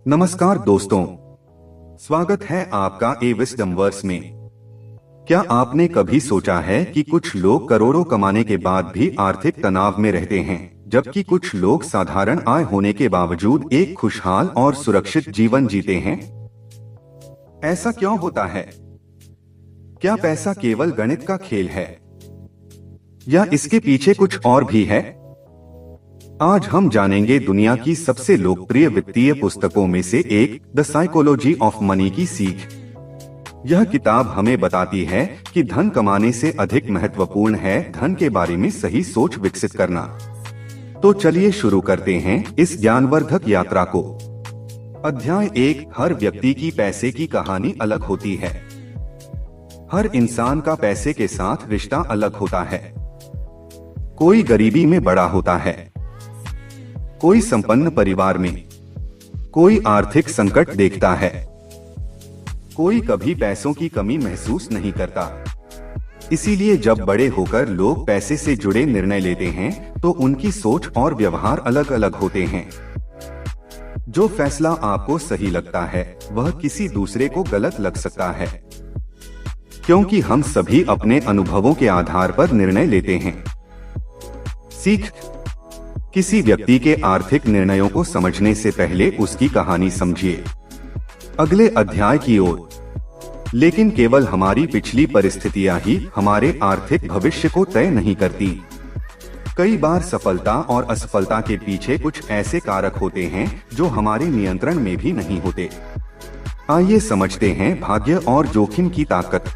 नमस्कार दोस्तों, स्वागत है आपका ए विजडम वर्स में। क्या आपने कभी सोचा है कि कुछ लोग करोड़ों कमाने के बाद भी आर्थिक तनाव में रहते हैं, जबकि कुछ लोग साधारण आय होने के बावजूद एक खुशहाल और सुरक्षित जीवन जीते हैं? ऐसा क्यों होता है? क्या पैसा केवल गणित का खेल है या इसके पीछे कुछ और भी है? आज हम जानेंगे दुनिया की सबसे लोकप्रिय वित्तीय पुस्तकों में से एक, द साइकोलॉजी ऑफ मनी की सीख। यह किताब हमें बताती है कि धन कमाने से अधिक महत्वपूर्ण है धन के बारे में सही सोच विकसित करना। तो चलिए शुरू करते हैं इस ज्ञानवर्धक यात्रा को। अध्याय 1, हर व्यक्ति की पैसे की कहानी अलग होती है। हर इंसान का पैसे के साथ रिश्ता अलग होता है। कोई गरीबी में बड़ा होता है, कोई संपन्न परिवार में, कोई आर्थिक संकट देखता है, कोई कभी पैसों की कमी महसूस नहीं करता। इसीलिए जब बड़े होकर लोग पैसे से जुड़े निर्णय लेते हैं तो उनकी सोच और व्यवहार अलग अलग होते हैं। जो फैसला आपको सही लगता है वह किसी दूसरे को गलत लग सकता है, क्योंकि हम सभी अपने अनुभवों के आधार पर निर्णय लेते हैं। सीख, किसी व्यक्ति के आर्थिक निर्णयों को समझने से पहले उसकी कहानी समझिए। अगले अध्याय की ओर। लेकिन केवल हमारी पिछली परिस्थितियां ही हमारे आर्थिक भविष्य को तय नहीं करती। कई बार सफलता और असफलता के पीछे कुछ ऐसे कारक होते हैं जो हमारे नियंत्रण में भी नहीं होते। आइए समझते हैं भाग्य और जोखिम की ताकत।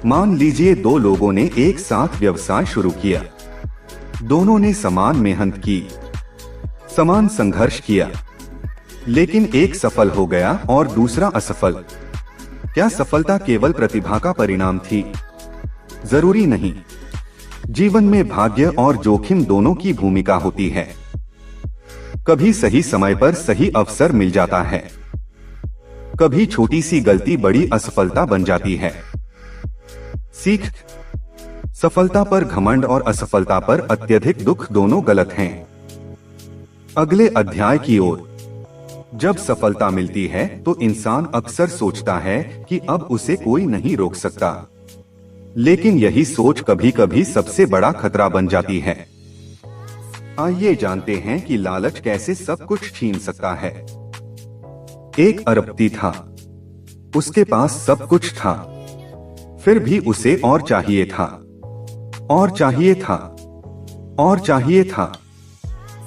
मान लीजिए दो लोगों ने एक साथ व्यवसाय शुरू किया। दोनों ने समान मेहनत की, समान संघर्ष किया, लेकिन एक सफल हो गया और दूसरा असफल। क्या सफलता केवल प्रतिभा का परिणाम थी? जरूरी नहीं। जीवन में भाग्य और जोखिम दोनों की भूमिका होती है। कभी सही समय पर सही अवसर मिल जाता है, कभी छोटी सी गलती बड़ी असफलता बन जाती है। सीख, सफलता पर घमंड और असफलता पर अत्यधिक दुख दोनों गलत हैं। अगले अध्याय की ओर। जब सफलता मिलती है तो इंसान अक्सर सोचता है कि अब उसे कोई नहीं रोक सकता, लेकिन यही सोच कभी कभी सबसे बड़ा खतरा बन जाती है। आइए जानते हैं कि लालच कैसे सब कुछ छीन सकता है। एक अरबपति था, उसके पास सब कुछ था, फिर भी उसे और चाहिए था, और चाहिए था, और चाहिए था।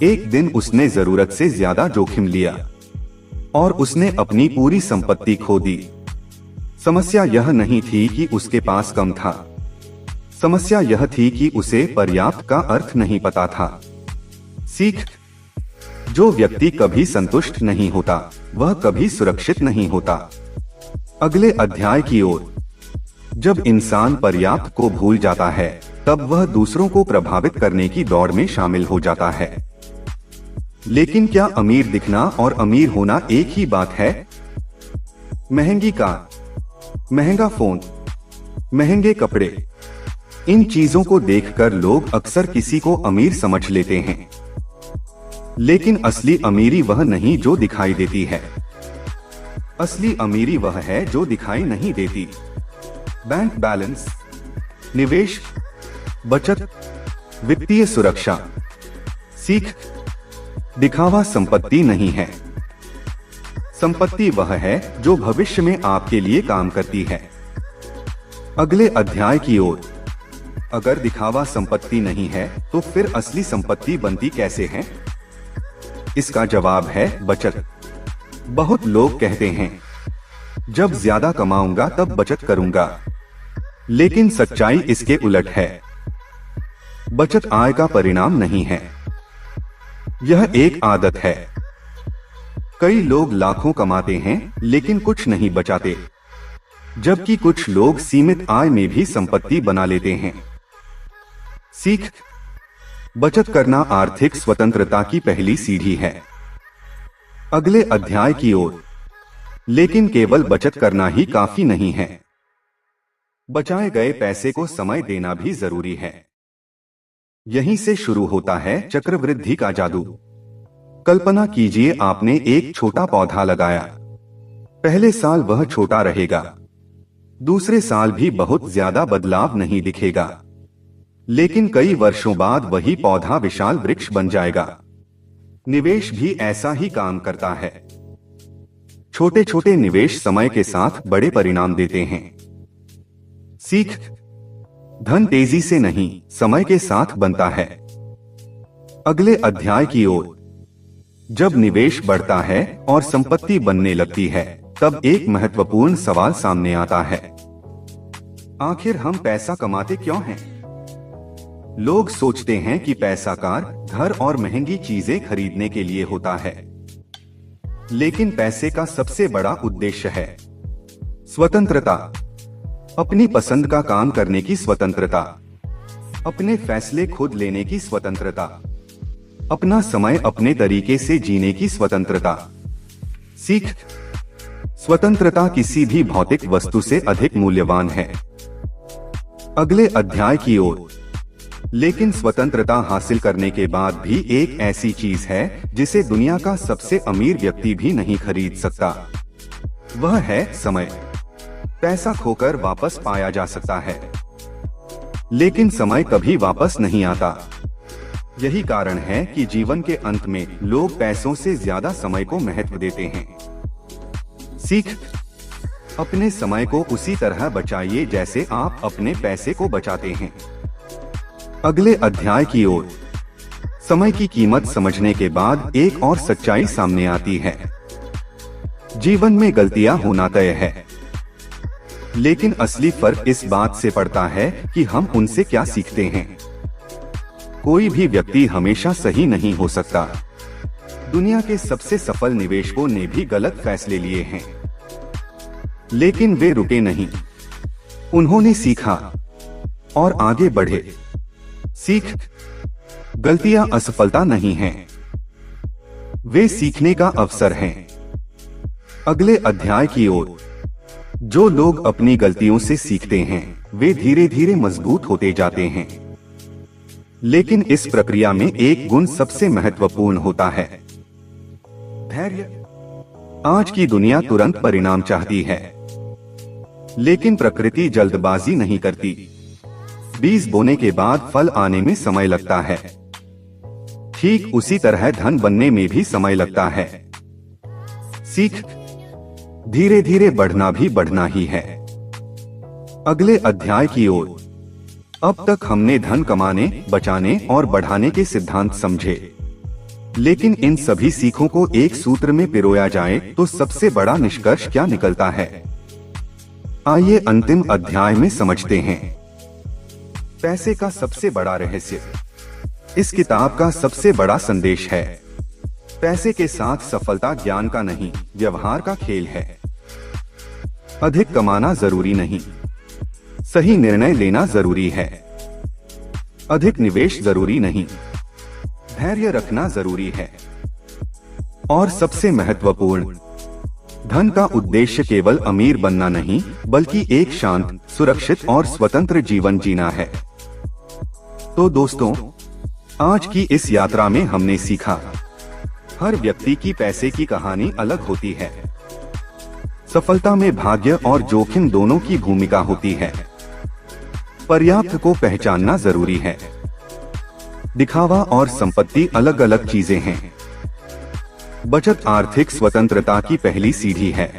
एक दिन उसने जरूरत से ज्यादा जोखिम लिया और उसने अपनी पूरी संपत्ति खो दी। समस्या यह नहीं थी कि उसके पास कम था, समस्या यह थी कि उसे पर्याप्त का अर्थ नहीं पता था। सीख, जो व्यक्ति कभी संतुष्ट नहीं होता वह कभी सुरक्षित नहीं होता। अगले अध्याय की ओर। जब इंसान पर्याप्त को भूल जाता है तब वह दूसरों को प्रभावित करने की दौड़ में शामिल हो जाता है। लेकिन क्या अमीर दिखना और अमीर होना एक ही बात है? महंगी कार, महंगा फोन, महंगे कपड़े, इन चीजों को देखकर लोग अक्सर किसी को अमीर समझ लेते हैं, लेकिन असली अमीरी वह नहीं जो दिखाई देती है। असली अमीरी वह है जो दिखाई नहीं देती। बैंक बैलेंस, निवेश, बचत, वित्तीय सुरक्षा। सीख, दिखावा संपत्ति नहीं है। संपत्ति वह है जो भविष्य में आपके लिए काम करती है। अगले अध्याय की ओर। अगर दिखावा संपत्ति नहीं है तो फिर असली संपत्ति बनती कैसे है? इसका जवाब है बचत। बहुत लोग कहते हैं जब ज्यादा कमाऊंगा तब बचत करूंगा, लेकिन सच्चाई इसके उलट है। बचत आय का परिणाम नहीं है, यह एक आदत है। कई लोग लाखों कमाते हैं लेकिन कुछ नहीं बचाते, जबकि कुछ लोग सीमित आय में भी संपत्ति बना लेते हैं। सीख, बचत करना आर्थिक स्वतंत्रता की पहली सीढ़ी है। अगले अध्याय की ओर। लेकिन केवल बचत करना ही काफी नहीं है, बचाए गए पैसे को समय देना भी जरूरी है। यहीं से शुरू होता है चक्रवृद्धि का जादू। कल्पना कीजिए आपने एक छोटा पौधा लगाया। पहले साल वह छोटा रहेगा, दूसरे साल भी बहुत ज्यादा बदलाव नहीं दिखेगा, लेकिन कई वर्षों बाद वही पौधा विशाल वृक्ष बन जाएगा। निवेश भी ऐसा ही काम करता है। छोटे छोटे निवेश समय के साथ बड़े परिणाम देते हैं। सीख, धन तेजी से नहीं, समय के साथ बनता है। अगले अध्याय की ओर। जब निवेश बढ़ता है और संपत्ति बनने लगती है, तब एक महत्वपूर्ण सवाल सामने आता है। आखिर हम पैसा कमाते क्यों हैं? लोग सोचते हैं कि पैसा कार, घर और महंगी चीजें खरीदने के लिए होता है, लेकिन पैसे का सबसे बड़ा उद्देश्य है स्वतंत्रता। अपनी पसंद का काम करने की स्वतंत्रता, अपने फैसले खुद लेने की स्वतंत्रता, अपना समय अपने तरीके से जीने की स्वतंत्रता। सीख, स्वतंत्रता किसी भी भौतिक वस्तु से अधिक मूल्यवान है। अगले अध्याय की ओर। लेकिन स्वतंत्रता हासिल करने के बाद भी एक ऐसी चीज है जिसे दुनिया का सबसे अमीर व्यक्ति भी नहीं खरीद सकता। वह है समय। पैसा खोकर वापस पाया जा सकता है, लेकिन समय कभी वापस नहीं आता। यही कारण है कि जीवन के अंत में लोग पैसों से ज्यादा समय को महत्व देते हैं। सीख, अपने समय को उसी तरह बचाइए जैसे आप अपने पैसे को बचाते हैं। अगले अध्याय की ओर। समय की कीमत समझने के बाद एक और सच्चाई सामने आती है। जीवन में गलतियां होना तय है, लेकिन असली फर्क इस बात से पड़ता है कि हम उनसे क्या सीखते हैं। कोई भी व्यक्ति हमेशा सही नहीं हो सकता। दुनिया के सबसे सफल निवेशकों ने भी गलत फैसले लिए हैं, लेकिन वे रुके नहीं। उन्होंने सीखा और आगे बढ़े। सीख, गलतियां असफलता नहीं हैं, वे सीखने का अवसर हैं। अगले अध्याय की ओर। जो लोग अपनी गलतियों से सीखते हैं, वे धीरे धीरे मजबूत होते जाते हैं, लेकिन इस प्रक्रिया में एक गुण सबसे महत्वपूर्ण होता है, धैर्य। आज की दुनिया तुरंत परिणाम चाहती है, लेकिन प्रकृति जल्दबाजी नहीं करती। बीज बोने के बाद फल आने में समय लगता है। ठीक उसी तरह धन बनने में भी समय लगता है। सीख, धीरे धीरे बढ़ना भी बढ़ना ही है। अगले अध्याय की ओर। अब तक हमने धन कमाने, बचाने और बढ़ाने के सिद्धांत समझे, लेकिन इन सभी सीखों को एक सूत्र में पिरोया जाए तो सबसे बड़ा निष्कर्ष क्या निकलता है? आइए अंतिम अध्याय में समझते हैं। पैसे का सबसे बड़ा रहस्य। इस किताब का सबसे बड़ा संदेश है, पैसे के साथ सफलता ज्ञान का नहीं, व्यवहार का खेल है। अधिक कमाना जरूरी नहीं, सही निर्णय लेना जरूरी है। अधिक निवेश जरूरी नहीं, धैर्य रखना जरूरी है। और सबसे महत्वपूर्ण, धन का उद्देश्य केवल अमीर बनना नहीं, बल्कि एक शांत, सुरक्षित और स्वतंत्र जीवन जीना है। तो दोस्तों, आज की इस यात्रा में हमने सीखा, हर व्यक्ति की पैसे की कहानी अलग होती है। सफलता में भाग्य और जोखिम दोनों की भूमिका होती है। पर्याप्त को पहचानना जरूरी है। दिखावा और संपत्ति अलग अलग चीजें हैं। बचत आर्थिक स्वतंत्रता की पहली सीढ़ी है।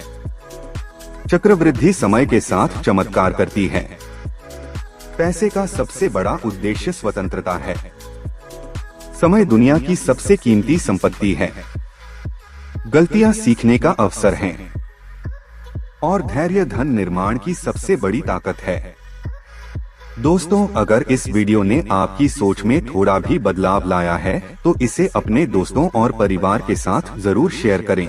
चक्रवृद्धि समय के साथ चमत्कार करती है। पैसे का सबसे बड़ा उद्देश्य स्वतंत्रता है। समय दुनिया की सबसे कीमती संपत्ति है। गलतियां सीखने का अवसर हैं, और धैर्य धन निर्माण की सबसे बड़ी ताकत है। दोस्तों, अगर इस वीडियो ने आपकी सोच में थोड़ा भी बदलाव लाया है, तो इसे अपने दोस्तों और परिवार के साथ जरूर शेयर करें।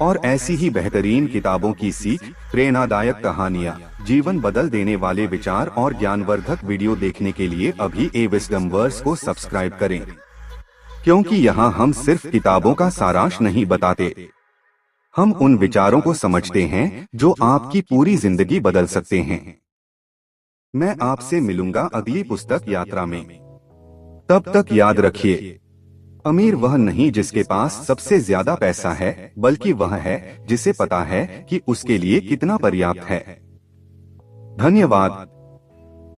और ऐसी ही बेहतरीन किताबों की सीख, प्रेरणादायक कहानियाँ, जीवन बदल देने वाले विचार और ज्ञानवर्धक वीडियो देखने के लिए अभी ए विजडम वर्स को सब्सक्राइब करें, क्योंकि यहाँ हम सिर्फ किताबों का सारांश नहीं बताते, हम उन विचारों को समझते हैं जो आपकी पूरी जिंदगी बदल सकते हैं। मैं आपसे मिलूंगा अगली पुस्तक यात्रा में। तब तक याद रखिए, अमीर वह नहीं जिसके पास सबसे ज्यादा पैसा है, बल्कि वह है जिसे पता है कि उसके लिए कितना पर्याप्त है। धन्यवाद।